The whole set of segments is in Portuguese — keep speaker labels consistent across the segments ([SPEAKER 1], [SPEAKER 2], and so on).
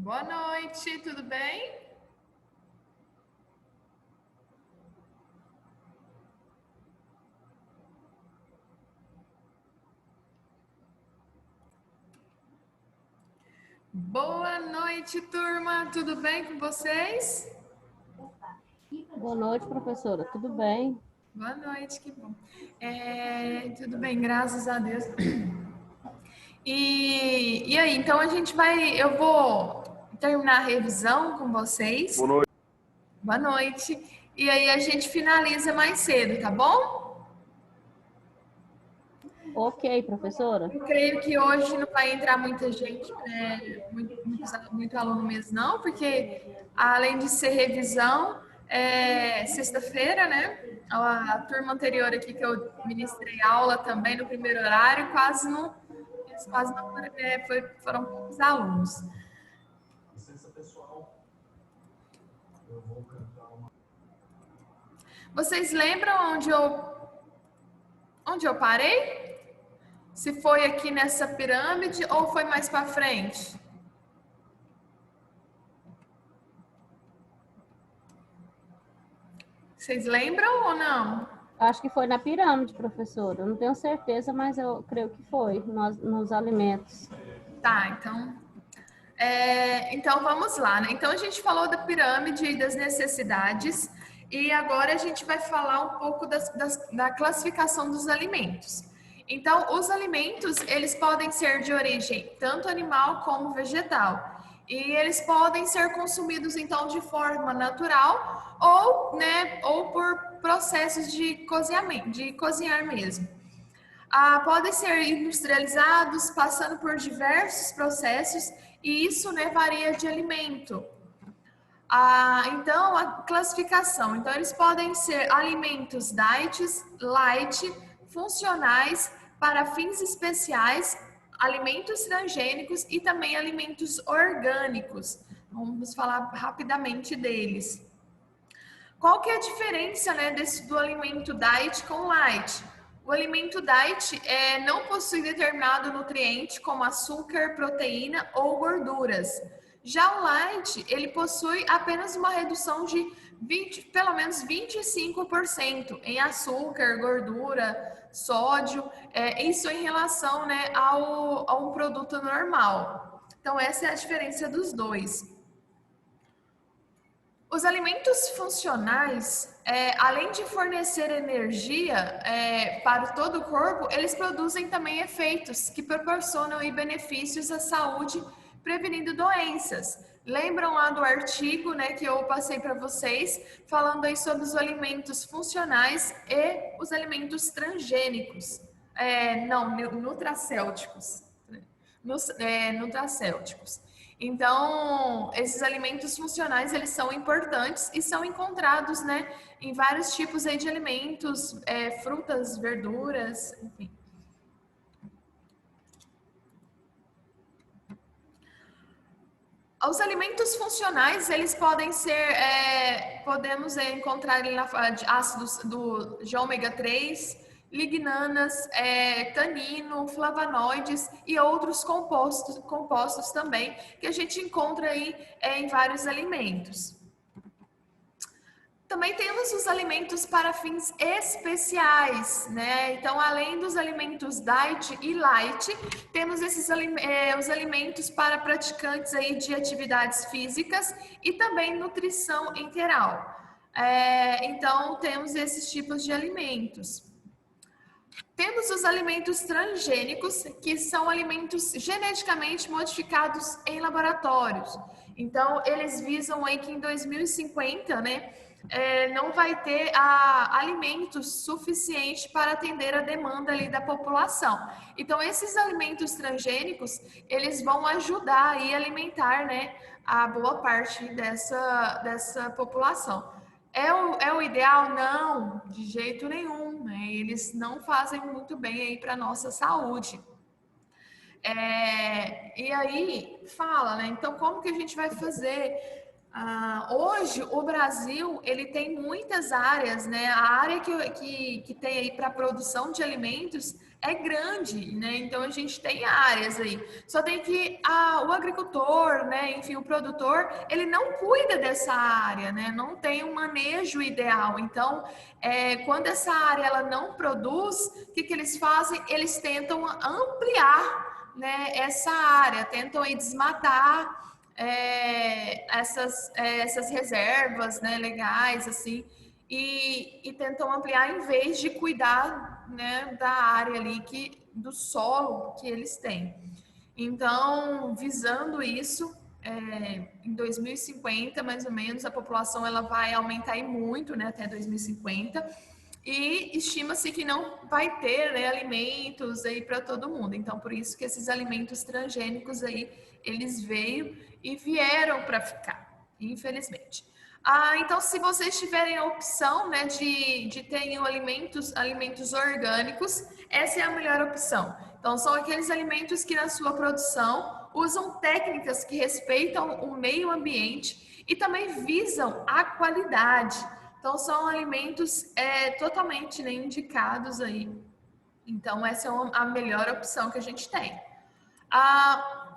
[SPEAKER 1] Boa noite, tudo bem? Boa noite, turma, tudo bem com vocês?
[SPEAKER 2] Boa noite, professora. Tudo bem?
[SPEAKER 1] Boa noite, que bom. Tudo bem, graças a Deus. E aí, então eu vou terminar a revisão com vocês.
[SPEAKER 3] Boa noite.
[SPEAKER 1] Boa noite. E aí a gente finaliza mais cedo, tá bom?
[SPEAKER 2] Ok, professora.
[SPEAKER 1] Eu creio que hoje não vai entrar muita gente, muito aluno mesmo, não, porque além de ser revisão, é sexta-feira, né? A turma anterior aqui que eu ministrei aula também no primeiro horário, eles quase não foram poucos alunos. Vocês lembram onde eu parei? Se foi aqui nessa pirâmide ou foi mais para frente? Vocês lembram ou não?
[SPEAKER 2] Acho que foi na pirâmide, professora. Eu não tenho certeza, mas eu creio que foi nos alimentos.
[SPEAKER 1] Tá, então vamos lá, né? Então a gente falou da pirâmide e das necessidades, e agora a gente vai falar um pouco da classificação dos alimentos. Então, os alimentos, eles podem ser de origem tanto animal como vegetal. E eles podem ser consumidos, então, de forma natural ou por processos de cozinhamento, de cozinhar mesmo. Podem ser industrializados, passando por diversos processos, e isso, né, varia de alimento. Então, a classificação. Então, eles podem ser alimentos diet, light, funcionais, para fins especiais, alimentos transgênicos e também alimentos orgânicos. Vamos falar rapidamente deles. Qual que é a diferença, né, do alimento diet com light? O alimento diet não possui determinado nutriente como açúcar, proteína ou gorduras. Já o light, ele possui apenas uma redução de pelo menos 25% em açúcar, gordura, sódio, isso em relação, né, a um produto normal. Então, essa é a diferença dos dois. Os alimentos funcionais, além de fornecer energia para todo o corpo, eles produzem também efeitos que proporcionam benefícios à saúde, prevenindo doenças. Lembram lá do artigo, né, que eu passei para vocês, falando aí sobre os alimentos funcionais e os alimentos transgênicos, nutracêuticos, nutracêuticos. Então, esses alimentos funcionais, eles são importantes e são encontrados, né, em vários tipos aí de alimentos, frutas, verduras, enfim. Os alimentos funcionais, eles podem ser, podemos encontrar ali de ácidos de ômega 3, lignanas, tanino, flavonoides e outros compostos também, que a gente encontra aí em vários alimentos. Também temos os alimentos para fins especiais, né? Então, além dos alimentos diet e light, temos os alimentos para praticantes aí de atividades físicas e também nutrição integral. Então, temos esses tipos de alimentos. Temos os alimentos transgênicos, que são alimentos geneticamente modificados em laboratórios. Então, eles visam aí que em 2050, né, não vai ter alimentos suficientes para atender a demanda ali da população. Então, esses alimentos transgênicos, eles vão ajudar a alimentar, né, a boa parte dessa população. É o ideal? Não, de jeito nenhum, né? Eles não fazem muito bem aí para a nossa saúde. E aí, fala, né? Então, como que a gente vai fazer? Hoje, o Brasil, ele tem muitas áreas, né? A área que tem aí para produção de alimentos é grande, né? Então, a gente tem áreas aí. Só tem que o agricultor, né? Enfim, o produtor, ele não cuida dessa área, né? Não tem um manejo ideal. Então, quando essa área ela não produz, o que eles fazem? Eles tentam ampliar, né, essa área, tentam aí desmatar essas reservas, né, legais, assim, e tentam ampliar em vez de cuidar, né, da área ali do solo que eles têm. Então, visando isso, em 2050, mais ou menos, a população ela vai aumentar muito, né, até 2050, e estima-se que não vai ter, né, alimentos aí para todo mundo. Então, por isso que esses alimentos transgênicos aí, eles veio e vieram para ficar, infelizmente. Então, se vocês tiverem a opção, né, de terem alimentos orgânicos, essa é a melhor opção. Então, são aqueles alimentos que na sua produção usam técnicas que respeitam o meio ambiente e também visam a qualidade. Então, são alimentos totalmente, né, indicados aí. Então, essa é a melhor opção que a gente tem.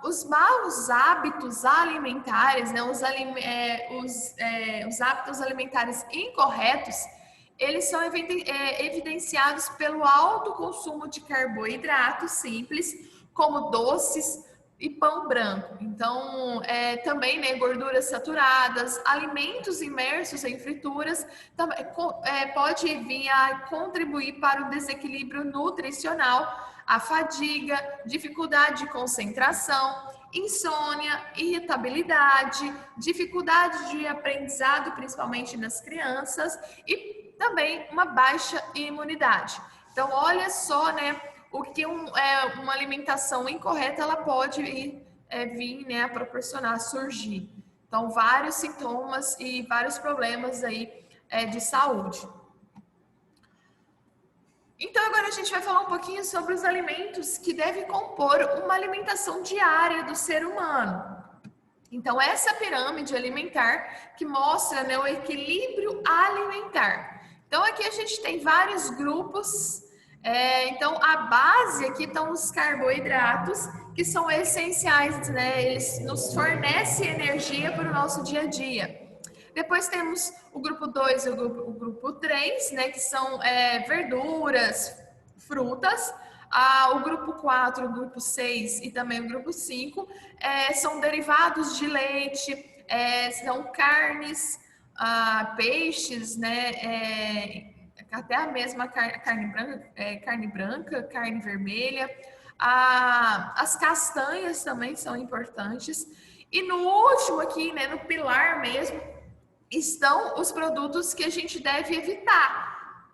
[SPEAKER 1] Os maus hábitos alimentares, né, os hábitos alimentares incorretos, eles são evidenciados pelo alto consumo de carboidratos simples, como doces e pão branco. Então, também, né, gorduras saturadas, alimentos imersos em frituras, também, pode vir a contribuir para o desequilíbrio nutricional, a fadiga, dificuldade de concentração, insônia, irritabilidade, dificuldade de aprendizado, principalmente nas crianças, e também uma baixa imunidade. Então, olha só, né, o que uma alimentação incorreta ela pode vir, né, a proporcionar, a surgir. Então, vários sintomas e vários problemas aí de saúde. Então, agora a gente vai falar um pouquinho sobre os alimentos que devem compor uma alimentação diária do ser humano. Então, essa pirâmide alimentar que mostra, né, o equilíbrio alimentar. Então, aqui a gente tem vários grupos. Então, a base aqui estão os carboidratos, que são essenciais, né? Eles nos fornecem energia para o nosso dia a dia. Depois temos o grupo 2 e o grupo 3, né, que são verduras, frutas. O grupo 4, o grupo 6 e também o grupo 5 são derivados de leite, são carnes, peixes, né, até a mesma carne branca, carne vermelha. As castanhas também são importantes. E no último aqui, né, no pilar mesmo, estão os produtos que a gente deve evitar.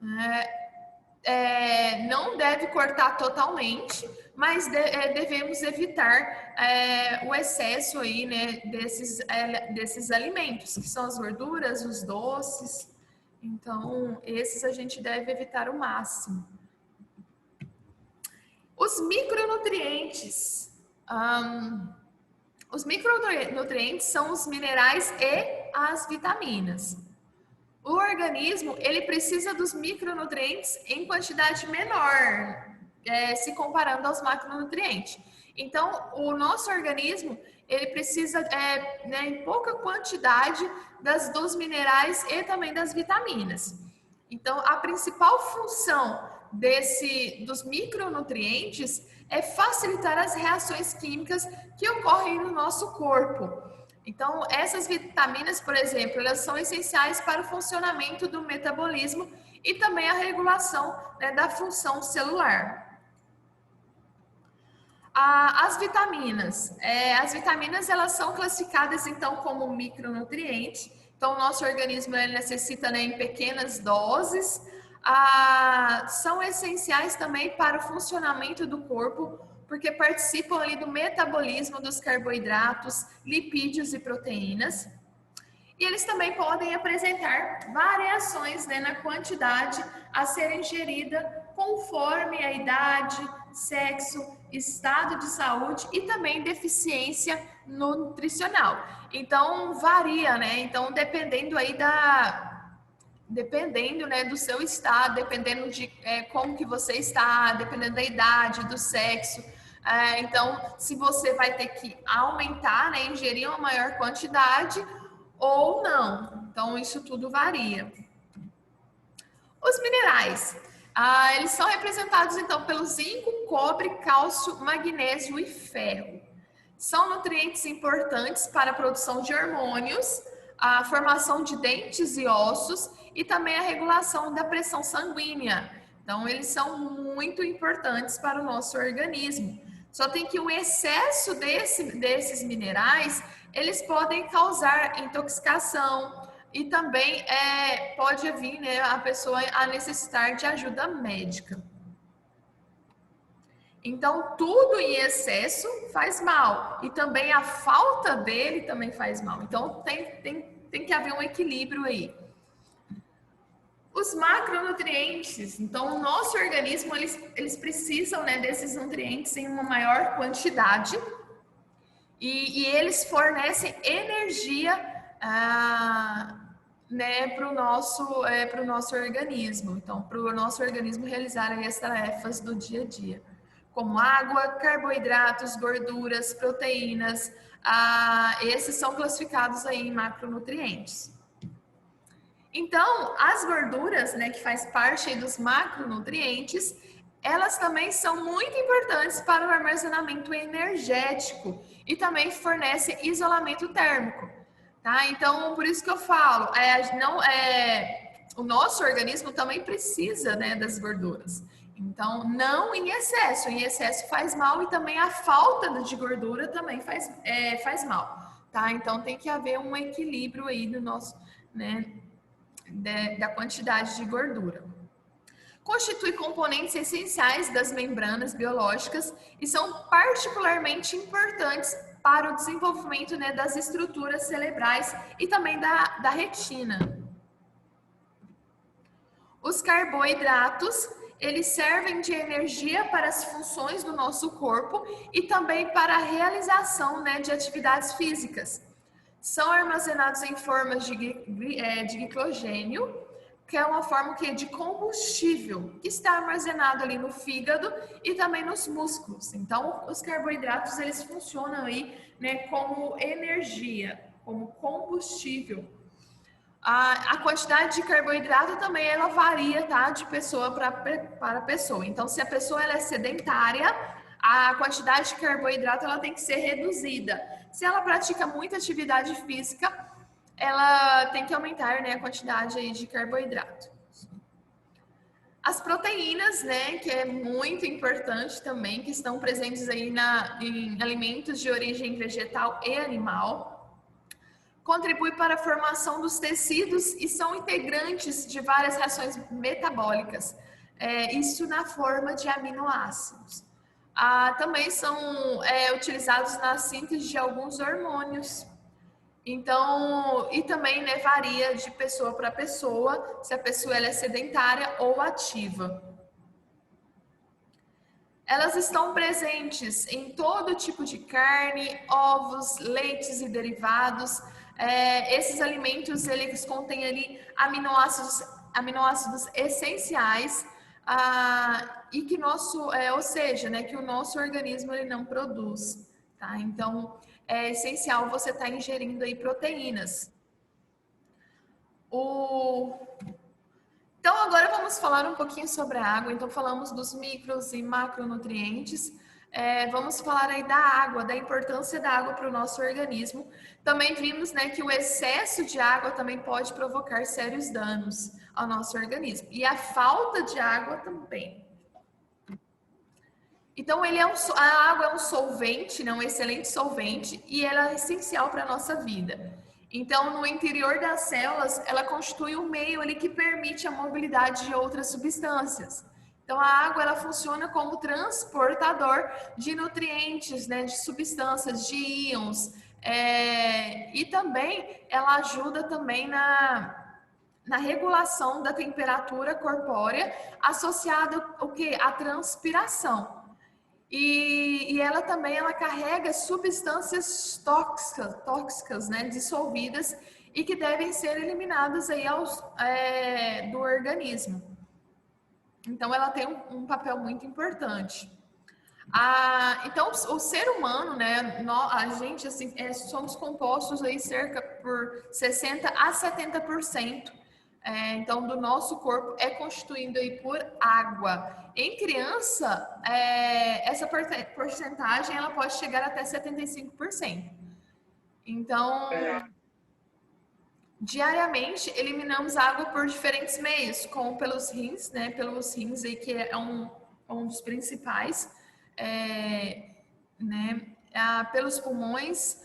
[SPEAKER 1] Não deve cortar totalmente, mas devemos evitar o excesso aí, né, desses alimentos, que são as gorduras, os doces. Então, esses a gente deve evitar o máximo. Os micronutrientes. Os micronutrientes são os minerais e as vitaminas. O organismo, ele precisa dos micronutrientes em quantidade menor, se comparando aos macronutrientes. Então, o nosso organismo, ele precisa, né, em pouca quantidade dos minerais e também das vitaminas. Então, a principal função dos micronutrientes é facilitar as reações químicas que ocorrem no nosso corpo. Então, essas vitaminas, por exemplo, elas são essenciais para o funcionamento do metabolismo e também a regulação, né, da função celular. As vitaminas. As vitaminas, elas são classificadas, então, como micronutrientes. Então, o nosso organismo ele necessita, né, em pequenas doses. São essenciais também para o funcionamento do corpo, porque participam ali do metabolismo dos carboidratos, lipídios e proteínas. E eles também podem apresentar variações, né, na quantidade a ser ingerida conforme a idade, sexo estado de saúde e também deficiência nutricional. Então, varia, né? Então, dependendo, né, do seu estado, dependendo de como que você está, dependendo da idade, do sexo. Então, se você vai ter que aumentar, né, ingerir uma maior quantidade ou não. Então, isso tudo varia. Os minerais. Eles são representados, então, pelo zinco, cobre, cálcio, magnésio e ferro. São nutrientes importantes para a produção de hormônios, a formação de dentes e ossos e também a regulação da pressão sanguínea. Então, eles são muito importantes para o nosso organismo. Só tem que o excesso desses minerais, eles podem causar intoxicação e também pode vir, né, a pessoa a necessitar de ajuda médica. Então, tudo em excesso faz mal. E também a falta dele também faz mal. Então, tem que haver um equilíbrio aí. Os macronutrientes. Então, o nosso organismo, eles precisam, né, desses nutrientes em uma maior quantidade. E eles fornecem energia né, para o nosso organismo. Então, para o nosso organismo realizar as tarefas do dia a dia, como água, carboidratos, gorduras, proteínas. Esses são classificados aí em macronutrientes. Então, as gorduras, né, que faz parte aí dos macronutrientes, elas também são muito importantes para o armazenamento energético e também fornecem isolamento térmico, tá? Então, por isso que eu falo, o nosso organismo também precisa, né, das gorduras. Então, não em excesso faz mal e também a falta de gordura também faz mal, tá? Então, tem que haver um equilíbrio aí do nosso, né, da quantidade de gordura. Constitui componentes essenciais das membranas biológicas e são particularmente importantes para o desenvolvimento, né, das estruturas cerebrais e também da retina. Os carboidratos, eles servem de energia para as funções do nosso corpo e também para a realização, né, de atividades físicas. São armazenados em formas de glicogênio, que é uma forma de combustível, que está armazenado ali no fígado e também nos músculos. Então, os carboidratos, eles funcionam aí, né, como energia, como combustível. A quantidade de carboidrato também, ela varia, tá, de pessoa para pessoa. Então, se a pessoa ela é sedentária, a quantidade de carboidrato ela tem que ser reduzida. Se ela pratica muita atividade física, ela tem que aumentar, né, a quantidade aí de carboidrato. As proteínas, né, que é muito importante também, que estão presentes aí em alimentos de origem vegetal e animal, contribui para a formação dos tecidos e são integrantes de várias reações metabólicas, isso na forma de aminoácidos. Também são utilizados na síntese de alguns hormônios. Então, e também, né, varia de pessoa para pessoa, se a pessoa ela é sedentária ou ativa. Elas estão presentes em todo tipo de carne, ovos, leites e derivados. Esses alimentos, eles contêm ali aminoácidos essenciais, e que ou seja, né, que o nosso organismo ele não produz, tá? Então, é essencial você estar ingerindo aí proteínas. Então, agora vamos falar um pouquinho sobre a água. Então, falamos dos micros e macronutrientes. Vamos falar aí da água, da importância da água para o nosso organismo. Também vimos, né, que o excesso de água também pode provocar sérios danos ao nosso organismo. E a falta de água também. Então, a água é um solvente, né, um excelente solvente, e ela é essencial para a nossa vida. Então, no interior das células, ela constitui um meio ali que permite a mobilidade de outras substâncias. Então, a água ela funciona como transportador de nutrientes, né, de substâncias, de íons, e também ela ajuda também na regulação da temperatura corpórea associada ao quê? À transpiração. E ela também carrega substâncias tóxicas, né, dissolvidas e que devem ser eliminadas aí do organismo. Então, ela tem um papel muito importante. Então, o ser humano, né, a gente, assim, somos compostos aí cerca por 60 a 70%. Então, do nosso corpo é constituído aí por água. Em criança, essa porcentagem ela pode chegar até 75%. Então, diariamente eliminamos água por diferentes meios, como pelos rins, né? Pelos rins aí que é um dos principais, né? Pelos pulmões,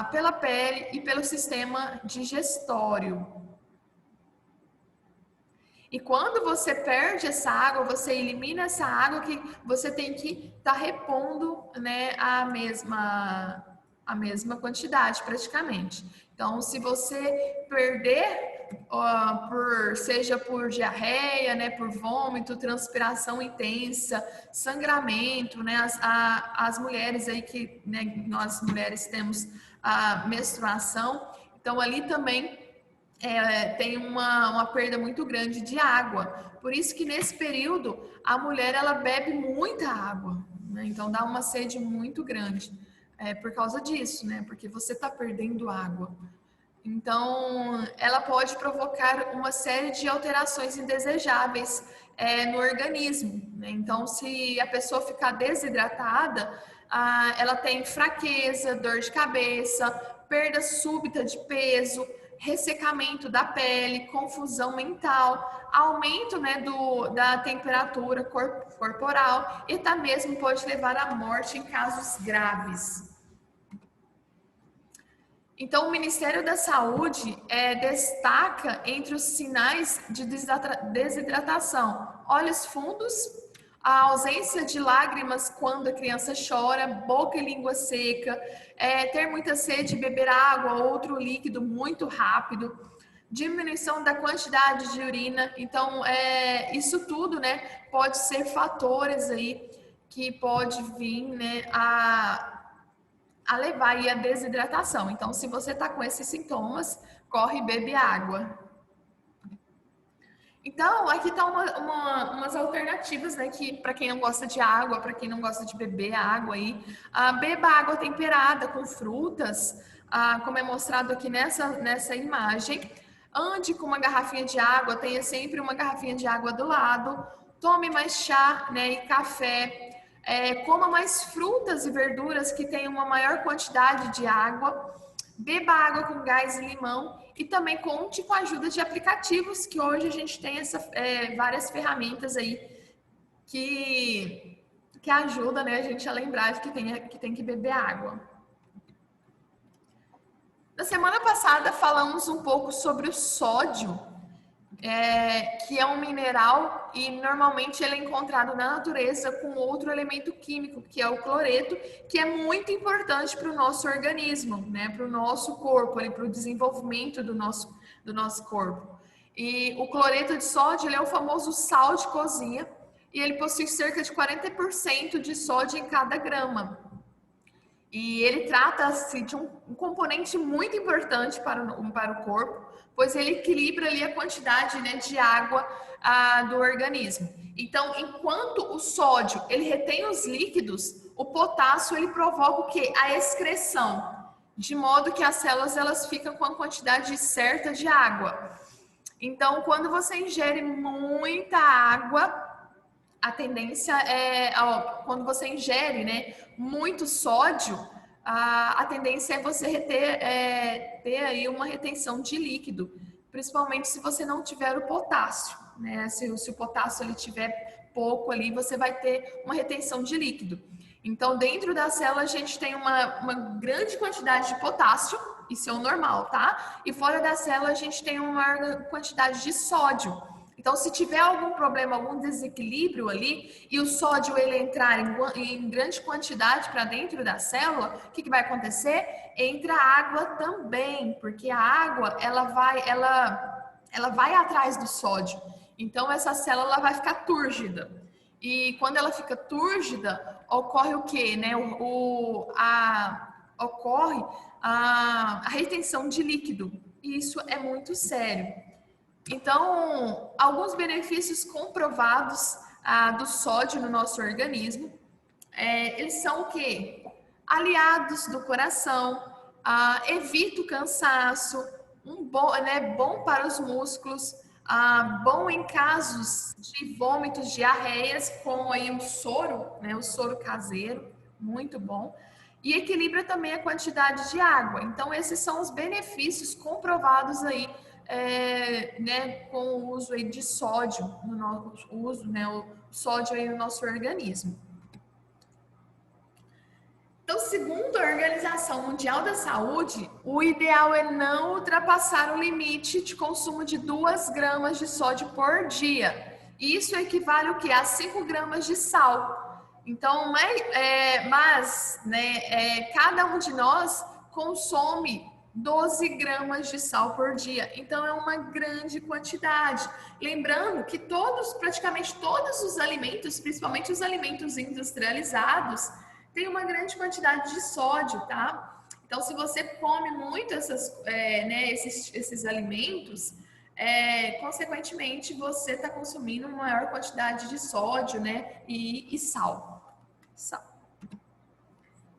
[SPEAKER 1] pela pele e pelo sistema digestório. E quando você perde essa água, você elimina essa água, que você tem que estar repondo, né, a mesma quantidade praticamente. Então, se você perder, seja por diarreia, né, por vômito, transpiração intensa, sangramento, né, as mulheres aí que, né, nós mulheres temos a menstruação, então ali também tem uma perda muito grande de água. Por isso que nesse período a mulher ela bebe muita água, né? Então dá uma sede muito grande por causa disso, né? Porque você está perdendo água. Então ela pode provocar uma série de alterações indesejáveis no organismo, né? Então se a pessoa ficar desidratada, ela tem fraqueza, dor de cabeça, perda súbita de peso, ressecamento da pele, confusão mental, aumento, né, da temperatura corporal e até mesmo pode levar à morte em casos graves. Então, o Ministério da Saúde destaca entre os sinais de desidratação: olhos fundos, a ausência de lágrimas quando a criança chora, boca e língua seca, ter muita sede, beber água ou outro líquido muito rápido, diminuição da quantidade de urina. Então, isso tudo, né, pode ser fatores aí que pode vir, né, a levar aí a desidratação. Então, se você está com esses sintomas, corre e bebe água. Então, aqui tá umas alternativas, né, que para quem não gosta de água, para quem não gosta de beber água aí, beba água temperada com frutas, como é mostrado aqui nessa imagem. Ande com uma garrafinha de água, tenha sempre uma garrafinha de água do lado. Tome mais chá, né, e café. Coma mais frutas e verduras que tenham uma maior quantidade de água. Beba água com gás e limão e também conte com a ajuda de aplicativos, que hoje a gente tem várias ferramentas aí que ajudam, né, a gente a lembrar de que tem que beber água. Na semana passada falamos um pouco sobre o sódio, que é um mineral e normalmente ele é encontrado na natureza com outro elemento químico, que é o cloreto, que é muito importante para o nosso organismo, né, para o nosso corpo, para o desenvolvimento do nosso corpo. E o cloreto de sódio ele é o famoso sal de cozinha e ele possui cerca de 40% de sódio em cada grama. E ele trata-se de um componente muito importante para o corpo, pois ele equilibra ali a quantidade, né, de água do organismo. Então, enquanto o sódio ele retém os líquidos, o potássio ele provoca o quê? A excreção, de modo que as células elas ficam com a quantidade certa de água. Então, quando você ingere muita água, a tendência quando você ingere, né, muito sódio, a tendência é você ter aí uma retenção de líquido, principalmente se você não tiver o potássio, né? Se o potássio ele tiver pouco ali, você vai ter uma retenção de líquido. Então, dentro da célula, a gente tem uma grande quantidade de potássio, isso é o normal, tá? E fora da célula, a gente tem uma maior quantidade de sódio. Então, se tiver algum problema, algum desequilíbrio ali, e o sódio ele entrar em grande quantidade para dentro da célula, o que vai acontecer? Entra água também, porque a água ela vai atrás do sódio. Então, essa célula vai ficar túrgida. E quando ela fica túrgida, ocorre o quê? Né? Ocorre a retenção de líquido. E isso é muito sério. Então, alguns benefícios comprovados do sódio no nosso organismo, eles são o quê? Aliados do coração, evita o cansaço, bom para os músculos, bom em casos de vômitos, diarreias, como aí o soro, né, o soro caseiro, muito bom. E equilibra também a quantidade de água. Então, esses são os benefícios comprovados aí, né, com o uso aí de sódio, o sódio aí no nosso organismo. Então, segundo a Organização Mundial da Saúde, o ideal é não ultrapassar o limite de consumo de 2 gramas de sódio por dia. Isso equivale ao quê? A 5 gramas de sal. Então, cada um de nós consome 12 gramas de sal por dia. Então, é uma grande quantidade. Lembrando que praticamente todos os alimentos, principalmente os alimentos industrializados, tem uma grande quantidade de sódio, tá? Então, se você come muito esses alimentos, consequentemente, você está consumindo uma maior quantidade de sódio, né? E sal.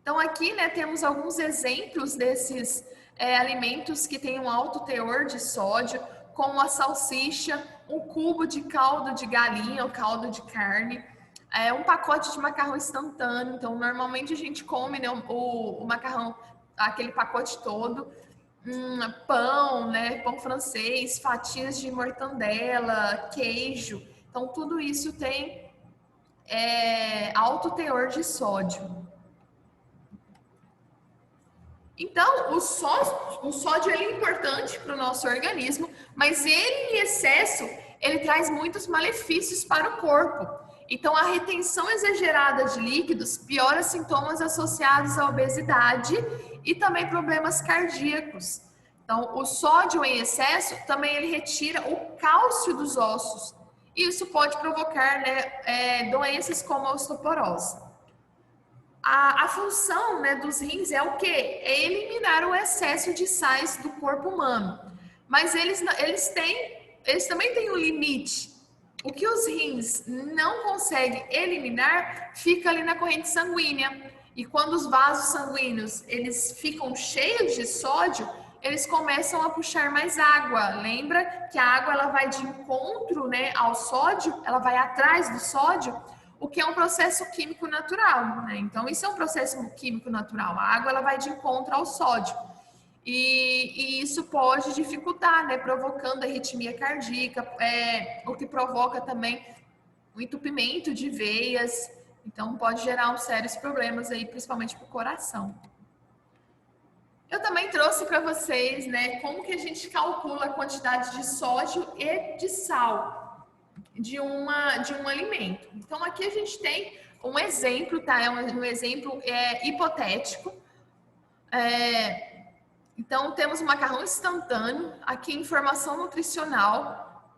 [SPEAKER 1] Então, aqui, né, temos alguns exemplos desses alimentos que têm um alto teor de sódio, como a salsicha, um cubo de caldo de galinha ou caldo de carne, um pacote de macarrão instantâneo. Então, normalmente a gente come, né, o macarrão, aquele pacote todo, pão, né, pão francês, fatias de mortandela, queijo. Então, tudo isso tem alto teor de sódio. Então, o sódio ele é importante para o nosso organismo, mas ele em excesso, ele traz muitos malefícios para o corpo. Então, a retenção exagerada de líquidos piora sintomas associados à obesidade e também problemas cardíacos. Então, o sódio em excesso também ele retira o cálcio dos ossos. E isso pode provocar, né, doenças como a osteoporose. A função, né, dos rins é o quê? É eliminar o excesso de sais do corpo humano. Mas eles também têm um limite. O que os rins não conseguem eliminar fica ali na corrente sanguínea. E quando os vasos sanguíneos eles ficam cheios de sódio, eles começam a puxar mais água. Lembra que a água ela vai de encontro, né, ao sódio, ela vai atrás do sódio, o que é um processo químico natural, né? Então, isso é um processo químico natural. A água ela vai de encontro ao sódio. E isso pode dificultar, né? Provocando arritmia cardíaca, o que provoca também o entupimento de veias. Então, pode gerar uns sérios problemas aí, principalmente para o coração. Eu também trouxe para vocês, né, como que a gente calcula a quantidade de sódio e de sal de um alimento. Então, aqui a gente tem um exemplo, tá? É um exemplo hipotético. Então, temos um macarrão instantâneo, aqui informação nutricional.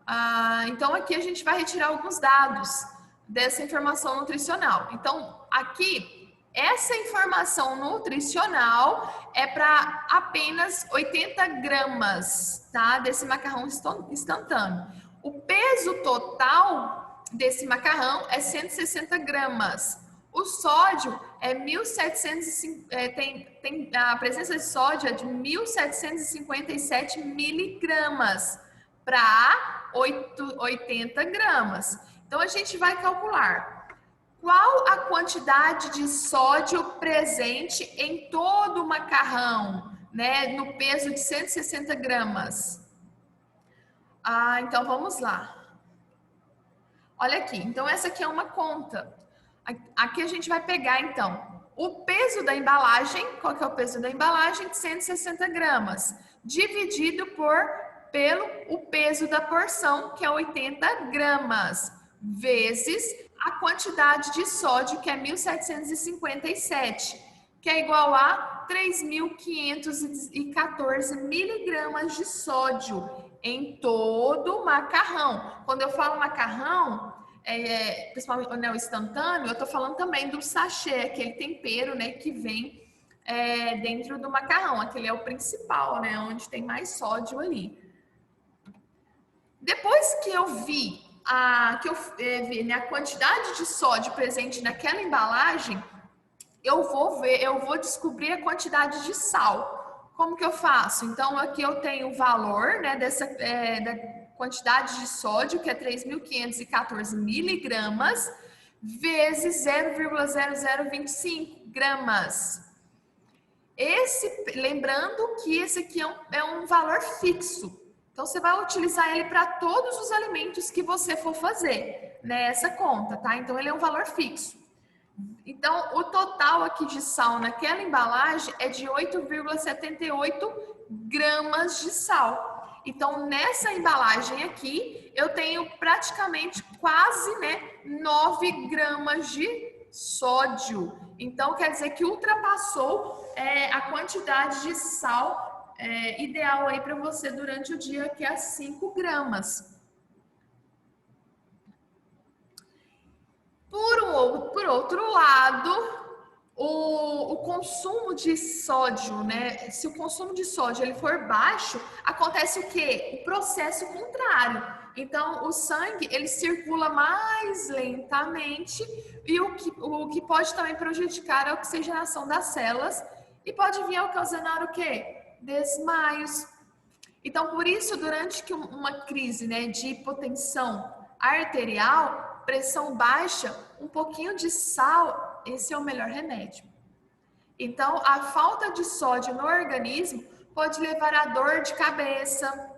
[SPEAKER 1] Então, aqui a gente vai retirar alguns dados dessa informação nutricional. Então, aqui, essa informação nutricional é para apenas 80 gramas, tá? Desse macarrão instantâneo. O peso total desse macarrão é 160 gramas. O sódio é 1.750, tem a presença de sódio é de 1.757 miligramas para 80 gramas. Então, a gente vai calcular qual a quantidade de sódio presente em todo o macarrão, né, no peso de 160 gramas. Então, vamos lá. Olha aqui, então essa aqui é uma conta. Aqui a gente vai pegar, então, o peso da embalagem, qual que é o peso da embalagem? 160 gramas, dividido pelo o peso da porção, que é 80 gramas, vezes a quantidade de sódio, que é 1.757, que é igual a 3.514 miligramas de sódio em todo o macarrão. Quando eu falo macarrão, principalmente o anel instantâneo, eu tô falando também do sachê, aquele tempero, né, que vem dentro do macarrão. Aquele é o principal, né, onde tem mais sódio ali. Depois que eu vi a quantidade de sódio presente naquela embalagem, eu vou descobrir a quantidade de sal. Como que eu faço? Então, aqui eu tenho o valor, né, da quantidade de sódio, que é 3.514 miligramas, vezes 0,0025 gramas. Lembrando que esse aqui é um valor fixo. Então, você vai utilizar ele para todos os alimentos que você for fazer nessa conta, tá? Então, ele é um valor fixo. Então, o total aqui de sal naquela embalagem é de 8,78 gramas de sal. Então, nessa embalagem aqui, eu tenho praticamente quase, né, 9 gramas de sódio. Então, quer dizer que ultrapassou a quantidade de sal ideal aí para você durante o dia, que é 5 gramas. Por outro lado, o consumo de sódio, né? Se o consumo de sódio ele for baixo, acontece o quê? O processo contrário. Então, o sangue ele circula mais lentamente e o que pode também prejudicar a oxigenação das células e pode vir a ocasionar o quê? Desmaios. Então, por isso, durante uma crise, né, de hipotensão arterial, pressão baixa, um pouquinho de sal, esse é o melhor remédio. Então, a falta de sódio no organismo pode levar a dor de cabeça,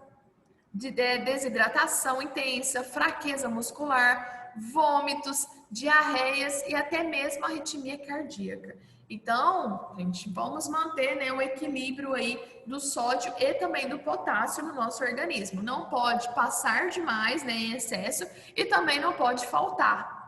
[SPEAKER 1] desidratação intensa, fraqueza muscular, vômitos, diarreias e até mesmo arritmia cardíaca. Então, gente, vamos manter, né, o equilíbrio aí do sódio e também do potássio no nosso organismo. Não pode passar demais, né, em excesso e também não pode faltar.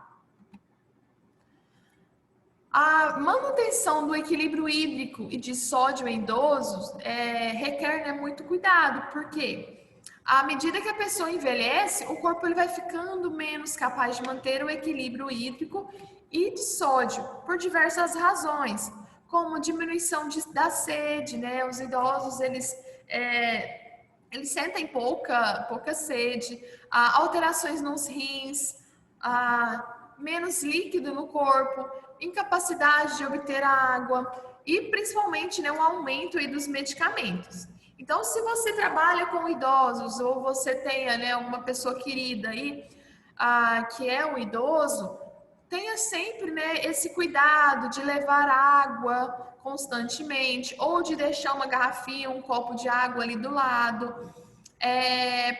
[SPEAKER 1] A manutenção do equilíbrio hídrico e de sódio em idosos requer, né, muito cuidado, porque à medida que a pessoa envelhece, o corpo ele vai ficando menos capaz de manter o equilíbrio hídrico e de sódio, por diversas razões, como diminuição da sede, né? Os idosos, eles sentem pouca sede, alterações nos rins, menos líquido no corpo, incapacidade de obter água e principalmente, né, um aumento aí dos medicamentos. Então, se você trabalha com idosos ou você tenha, né, uma pessoa querida aí que é um idoso, tenha sempre, né, esse cuidado de levar água constantemente ou de deixar uma garrafinha, um copo de água ali do lado.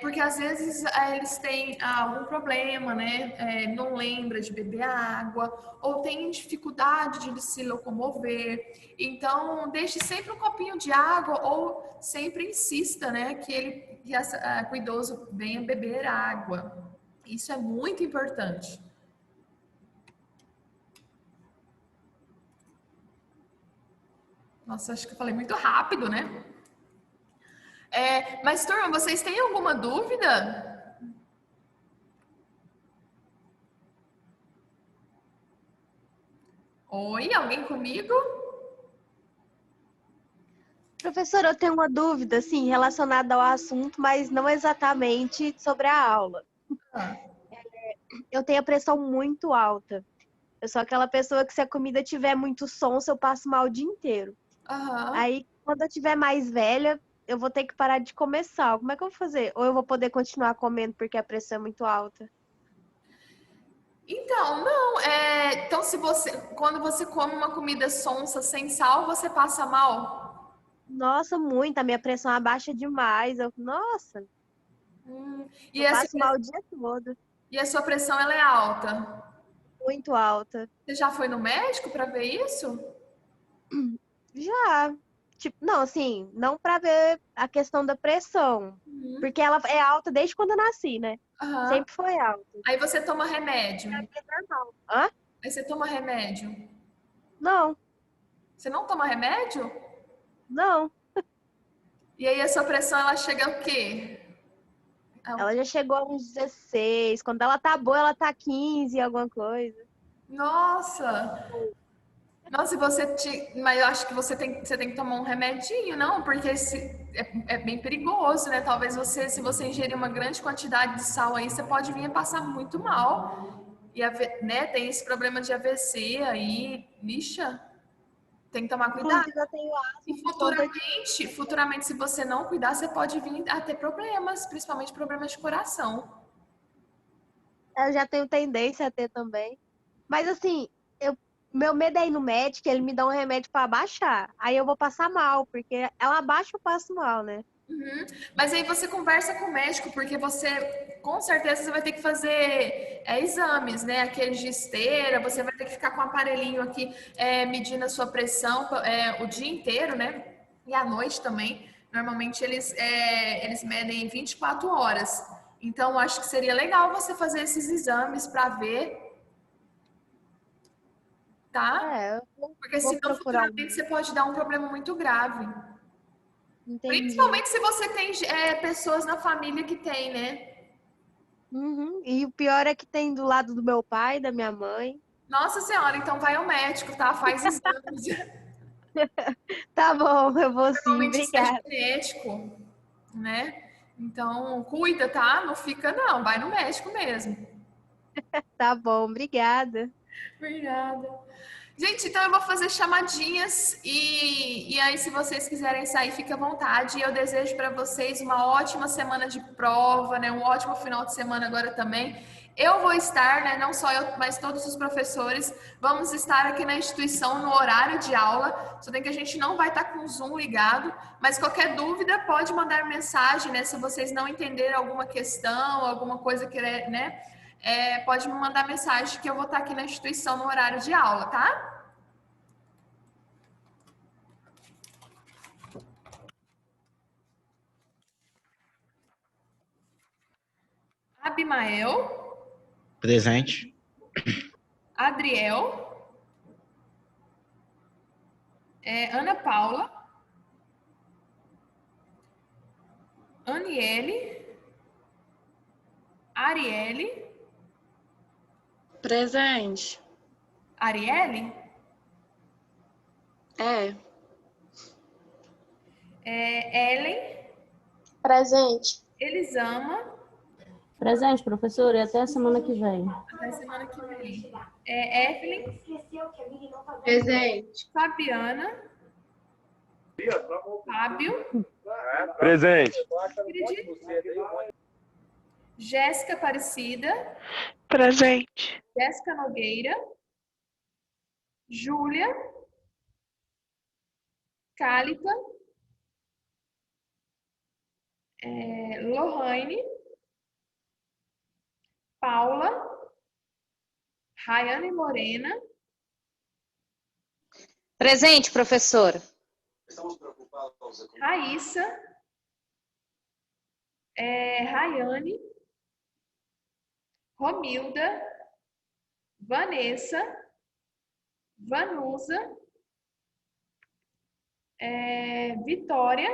[SPEAKER 1] Porque às vezes eles têm algum problema, né? Não lembra de beber água ou tem dificuldade de se locomover. Então, deixe sempre um copinho de água ou sempre insista, né? Que o idoso venha beber água. Isso é muito importante. Nossa, acho que eu falei muito rápido, né? Mas, turma, vocês têm alguma dúvida? Oi, alguém comigo?
[SPEAKER 3] Professora, eu tenho uma dúvida, assim, relacionada ao assunto, mas não exatamente sobre a aula.
[SPEAKER 1] Ah,
[SPEAKER 3] Eu tenho a pressão muito alta. Eu sou aquela pessoa que se a comida tiver muito sonsa, eu passo mal o dia inteiro.
[SPEAKER 1] aham.
[SPEAKER 3] Aí, quando eu tiver mais velha, eu vou ter que parar de comer sal. Como é que eu vou fazer? Ou eu vou poder continuar comendo porque a pressão é muito alta?
[SPEAKER 1] Então, não, então quando você come uma comida sonsa sem sal, você passa mal?
[SPEAKER 3] Nossa, muito. A minha pressão abaixa demais. Nossa,
[SPEAKER 1] Hum,
[SPEAKER 3] eu passo mal o dia todo.
[SPEAKER 1] e a sua pressão ela é alta?
[SPEAKER 3] Muito alta.
[SPEAKER 1] Você já foi no médico para ver isso?
[SPEAKER 3] Já. Tipo, não, assim, não pra ver a questão da pressão.
[SPEAKER 1] Uhum.
[SPEAKER 3] Porque ela é alta desde quando eu nasci, né?
[SPEAKER 1] Aham.
[SPEAKER 3] Sempre foi alta.
[SPEAKER 1] Aí você toma remédio?
[SPEAKER 3] É normal. Hã?
[SPEAKER 1] Aí você toma remédio?
[SPEAKER 3] Não,
[SPEAKER 1] Você não toma remédio?
[SPEAKER 3] não.
[SPEAKER 1] E aí a sua pressão ela chega o quê?
[SPEAKER 3] Ela já chegou a uns 16. Quando ela tá boa, ela tá 15, alguma coisa.
[SPEAKER 1] Nossa! Nossa, mas eu acho que você tem que tomar um remedinho, não? Porque é bem perigoso, né? Talvez se você ingerir uma grande quantidade de sal aí, você pode vir a passar muito mal. E, né, tem esse problema de AVC aí, lixa, tem que tomar cuidado.
[SPEAKER 3] Inclusive, eu tenho
[SPEAKER 1] E
[SPEAKER 3] asma por conta
[SPEAKER 1] futuramente, se você não cuidar, você pode vir a ter problemas, principalmente problemas de coração.
[SPEAKER 3] eu já tenho tendência a ter também. Mas assim, meu medo é ir no médico, ele me dá um remédio pra baixar. Aí eu vou passar mal, porque ela abaixa, eu passo mal, né?
[SPEAKER 1] Uhum. Mas aí você conversa com o médico, porque com certeza, você vai ter que fazer exames, né? Aqueles de esteira, você vai ter que ficar com o aparelhinho aqui medindo a sua pressão o dia inteiro, né? E à noite também. Normalmente eles medem 24 horas. Então, acho que seria legal você fazer esses exames para ver, tá?
[SPEAKER 3] É, eu
[SPEAKER 1] Porque
[SPEAKER 3] vou
[SPEAKER 1] senão
[SPEAKER 3] procurar
[SPEAKER 1] futuramente você pode dar um problema muito grave.
[SPEAKER 3] entendi.
[SPEAKER 1] Principalmente se você tem pessoas na família que tem, né?
[SPEAKER 3] Uhum. E o pior é que tem do lado do meu pai, da minha mãe.
[SPEAKER 1] Nossa senhora, então vai ao médico, tá? Faz exames.
[SPEAKER 3] Tá bom, eu vou sim,
[SPEAKER 1] Normalmente isso é
[SPEAKER 3] obrigada.
[SPEAKER 1] genético, né? Então, cuida, tá? Não fica, não. Vai no médico mesmo.
[SPEAKER 3] Tá bom, obrigada.
[SPEAKER 1] Obrigada. Gente, então eu vou fazer chamadinhas e aí, se vocês quiserem sair, fique à vontade. E eu desejo para vocês uma ótima semana de prova, né? Um ótimo final de semana agora também. Eu vou estar, né? Não só eu, mas todos os professores, vamos estar aqui na instituição no horário de aula. Só tem que a gente não vai estar com o Zoom ligado, mas qualquer dúvida pode mandar mensagem, né? Se vocês não entenderem alguma questão, alguma coisa que, né? Pode me mandar mensagem que eu vou estar aqui na instituição no horário de aula, tá? Abimael,
[SPEAKER 4] Presente.
[SPEAKER 1] Adriel, Ana Paula, Aniele, Arielle,
[SPEAKER 5] Presente.
[SPEAKER 1] Arielle, Ellen,
[SPEAKER 5] Presente.
[SPEAKER 1] Elisama,
[SPEAKER 2] Presente, professora, e até a semana que vem.
[SPEAKER 1] até semana que vem. Evelyn,
[SPEAKER 5] Presente.
[SPEAKER 1] Fabiana, Fábio,
[SPEAKER 6] Presente.
[SPEAKER 1] Jéssica Aparecida,
[SPEAKER 5] Presente.
[SPEAKER 1] Jéssica Nogueira, Júlia, Cálita, Lohane, Paula, Rayane Morena,
[SPEAKER 7] Presente, professora.
[SPEAKER 1] Raíssa, Rayane, Romilda, Vanessa, Vanusa, Vitória,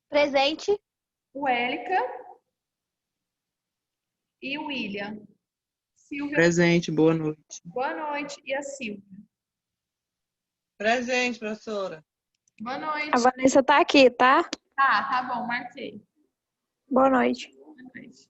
[SPEAKER 3] Presente.
[SPEAKER 1] Wélica e William. Silvia,
[SPEAKER 8] Presente, boa noite.
[SPEAKER 1] boa noite. E a Silvia.
[SPEAKER 8] Presente, professora.
[SPEAKER 1] Boa noite.
[SPEAKER 5] A Vanessa tá aqui, tá?
[SPEAKER 1] Tá bom, marquei.
[SPEAKER 5] Boa noite.
[SPEAKER 1] Boa noite.